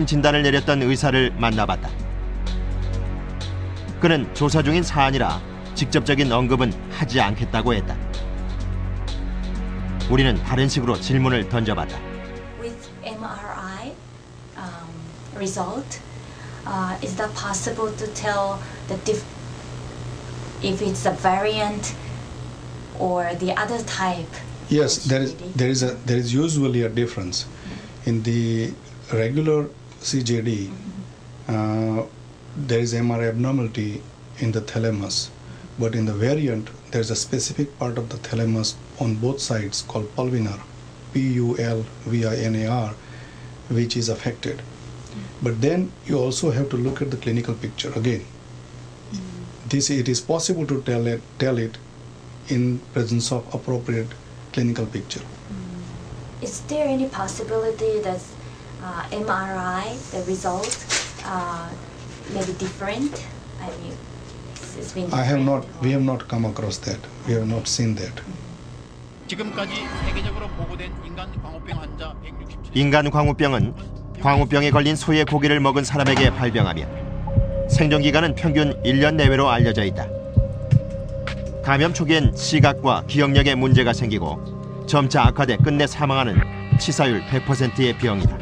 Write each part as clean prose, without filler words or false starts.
진단을 내렸던 의사를 만나봤다. 그는 조사 중인 사안이라 직접적인 언급은 하지 않겠다고 했다. 우리는 다른 식으로 질문을 던져봤다. With MRI result, is that possible to tell if it's a variant or the other type? Yes, there is usually a difference. In the regular CJD, there is MRI abnormality in the thalamus, but in the variant, there is a specific part of the thalamus on both sides called pulvinar, Pulvinar, which is affected. But then you also have to look at the clinical picture again. It is possible to tell it in presence of appropriate clinical picture. Is there any possibility that MRI, the result, may be different? I mean, it's been we have not come across that. We have not seen that. 지금까지 세계적으로 보고된 인간 광우병 환자 167. 인간 광우병은 광우병에 걸린 소의 고기를 먹은 사람에게 발병하며 생존 기간은 평균 1년 내외로 알려져 있다. 감염 초기엔 시각과 기억력에 문제가 생기고 점차 악화돼 끝내 사망하는 치사율 100%의 병이다.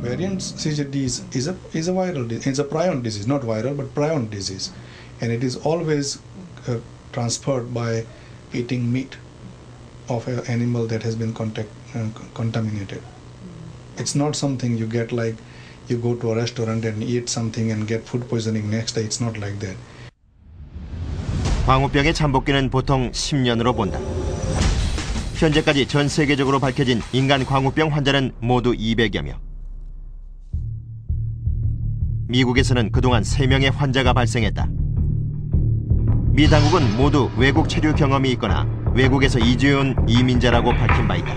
Variant CJD is a viral disease. It's a prion disease, not viral, but prion disease, and it is always transferred by eating meat of an animal that has been contaminated. It's not something you get like you go to a restaurant and eat something and get food poisoning next day. It's not like that. 광우병의 잠복기는 보통 10년으로 본다. 현재까지 전 세계적으로 밝혀진 인간 광우병 환자는 모두 200여 명. 미국에서는 그동안 3명의 환자가 발생했다. 미 당국은 모두 외국 체류 경험이 있거나 외국에서 이주해온 이민자라고 밝힌 바 있다.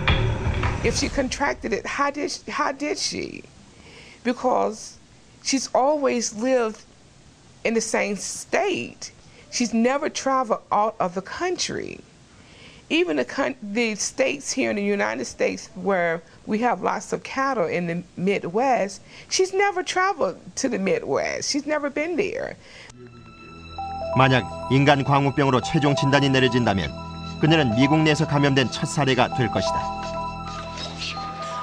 If she contracted it, how did she? Because she's always lived in the same state. She's never traveled out of the country. Even the states here in the United States where we have lots of cattle in the Midwest, she's never traveled to the Midwest. She's never been there. 만약 인간 광우병으로 최종 진단이 내려진다면 그녀는 미국 내에서 감염된 첫 사례가 될 것이다.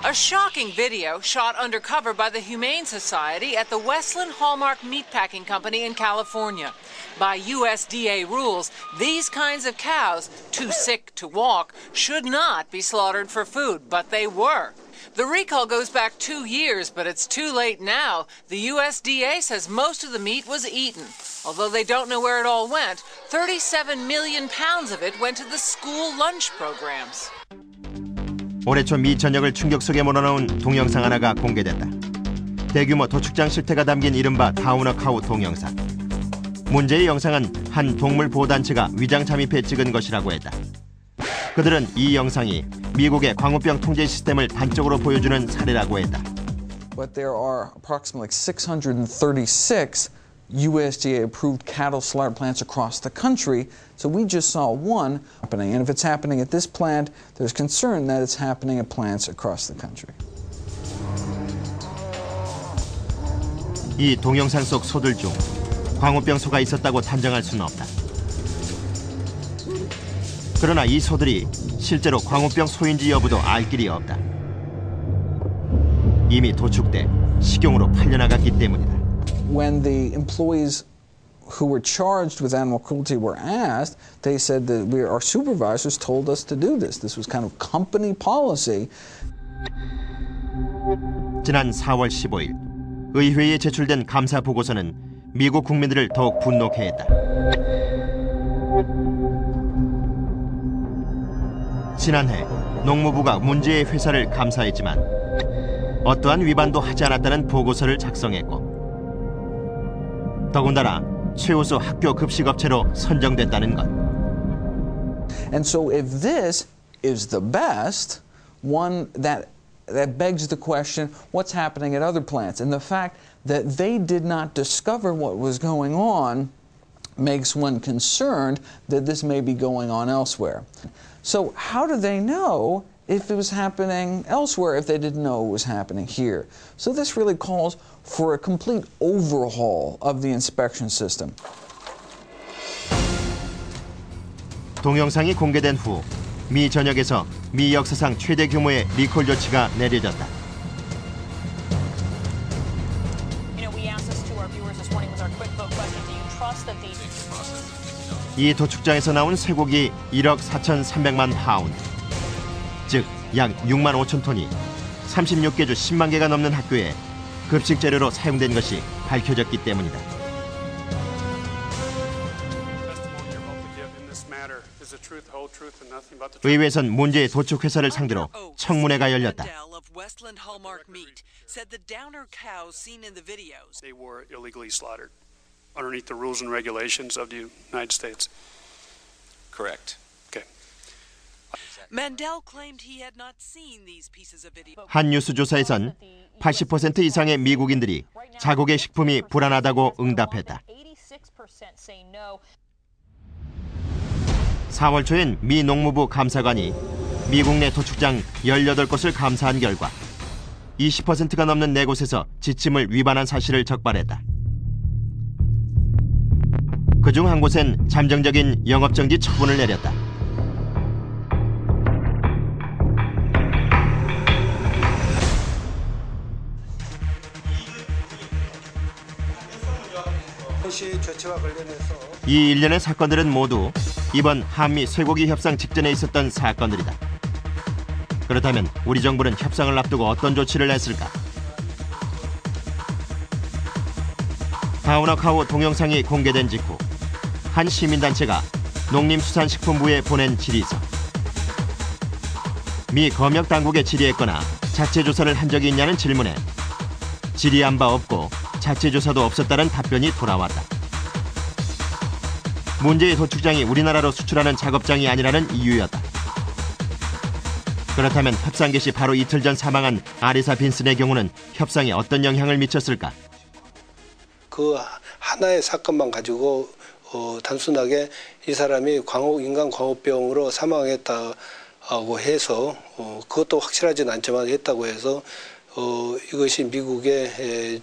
A shocking video shot undercover by the Humane Society at the Westland Hallmark Meatpacking Company in California. By USDA rules, these kinds of cows, too sick to walk, should not be slaughtered for food, but they were. The recall goes back 2 years, but it's too late now. The USDA says most of the meat was eaten. Although they don't know where it all went, 37 million pounds of it went to the school lunch programs. 올해 초 미 전역을 충격 속에 몰아넣은 동영상 하나가 공개됐다. 대규모 도축장 실태가 담긴 이른바 다우너 카우 동영상. 문제의 영상은 한 동물 보호단체가 위장 잠입해 찍은 것이라고 했다. 그들은 이 영상이 미국의 광우병 통제 시스템을 단적으로 보여주는 사례라고 했다. But there are approximately 636 USDA-approved cattle slaughter plants across the country, so we just saw one happening. And if it's happening at this plant, there's concern that it's happening at plants across the country. 이 동영상 속 소들 중 광우병 소가 있었다고 단정할 수는 없다. 그러나 이 소들이 실제로 광우병 소인지 여부도 알 길이 없다. 이미 도축돼 식용으로 팔려나갔기 때문이다. When the employees who were charged with animal cruelty were asked, they said that our supervisors told us to do this. This was kind of company policy. 지난 4월 15일 의회에 제출된 감사 보고서는 미국 국민들을 더욱 분노케 했다. 지난해 농무부가 문제의 회사를 감사했지만 어떠한 위반도 하지 않았다는 보고서를 작성했고 더군다나 최우수 학교 급식업체로 선정됐다는 것. And so if this is the best, one that begs the question, what's happening at other plants? And the fact that they did not discover what was going on makes one concerned that this may be going on elsewhere. So how do they know if it was happening elsewhere if they didn't know it was happening here. So this really calls for a complete overhaul of the inspection system. 동영상이 공개된 후 미 전역에서 미 역사상 최대 규모의 리콜 조치가 내려졌다. 이 도축장에서 나온 쇠고기 1억 4,300만 파운드, 즉 약 6만 5천 톤이 36개 주 10만 개가 넘는 학교에 급식 재료로 사용된 것이 밝혀졌기 때문이다. 의회에선 문제의 도축 회사를 상대로 청문회가 열렸다. Underneath the rules and regulations of the United States. Correct. Okay. Mandel claimed he had not seen these pieces of video. 한 뉴스 조사에선 80% 이상의 미국인들이 자국의 식품이 불안하다고 응답했다. 4월 초엔 미 농무부 감사관이 미국 내 도축장 18곳을 감사한 결과 20%가 넘는 4곳에서 지침을 위반한 사실을 적발했다. 그중 한 곳엔 잠정적인 영업정지 처분을 내렸다. 이 일련의 사건들은 모두 이번 한미 쇠고기 협상 직전에 있었던 사건들이다. 그렇다면 우리 정부는 협상을 앞두고 어떤 조치를 했을까? 다우너카우 동영상이 공개된 직후 한 시민단체가 농림수산식품부에 보낸 질의서. 미 검역당국에 질의했거나 자체조사를 한 적이 있냐는 질문에 질의한 바 없고 자체조사도 없었다는 답변이 돌아왔다. 문제의 도축장이 우리나라로 수출하는 작업장이 아니라는 이유였다. 그렇다면 협상 개시 바로 이틀 전 사망한 아리사 빈슨의 경우는 협상에 어떤 영향을 미쳤을까? 그 하나의 사건만 가지고 단순하게 이 사람이 인간 광우병으로 사망했다고 해서 그것도 확실하지는 않지만 했다고 해서 이것이 미국의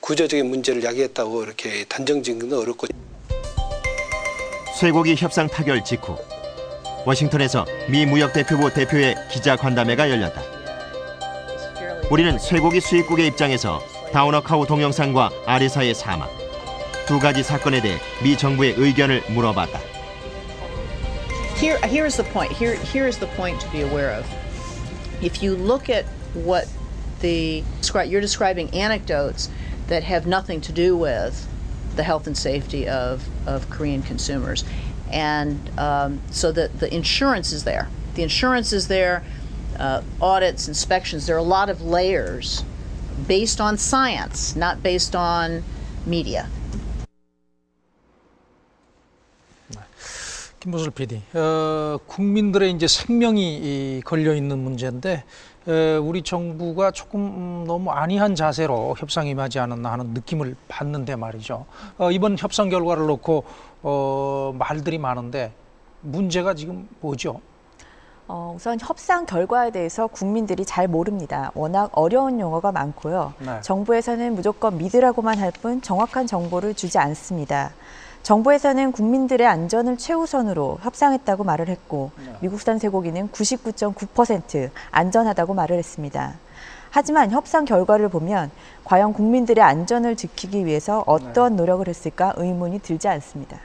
구조적인 문제를 야기했다고 이렇게 단정짓기는 어렵고. 쇠고기 협상 타결 직후 워싱턴에서 미 무역대표부 대표의 기자간담회가 열렸다. 우리는 쇠고기 수입국의 입장에서 다우너카우 동영상과 아리사의 사망, 두 가지 사건에 대해 미 정부의 의견을 물어봤다. Here is the point. Here is the point to be aware of. If you look at what you're describing anecdotes that have nothing to do with the health and safety of Korean consumers, and so that the insurance is there. The insurance is there. Audits, inspections. There are a lot of layers based on science, not based on media. 김보슬 PD, 국민들의 이제 생명이 걸려 있는 문제인데 우리 정부가 조금 너무 안이한 자세로 협상에 임하지 않았나 하는 느낌을 받는데 말이죠. 이번 협상 결과를 놓고 말들이 많은데 문제가 지금 뭐죠? 우선 협상 결과에 대해서 국민들이 잘 모릅니다. 워낙 어려운 용어가 많고요. 네. 정부에서는 무조건 믿으라고만 할 뿐 정확한 정보를 주지 않습니다. 정부에서는 국민들의 안전을 최우선으로 협상했다고 말을 했고 미국산 쇠고기는 99.9% 안전하다고 말을 했습니다. 하지만 협상 결과를 보면 과연 국민들의 안전을 지키기 위해서 어떤 노력을 했을까 의문이 들지 않습니다.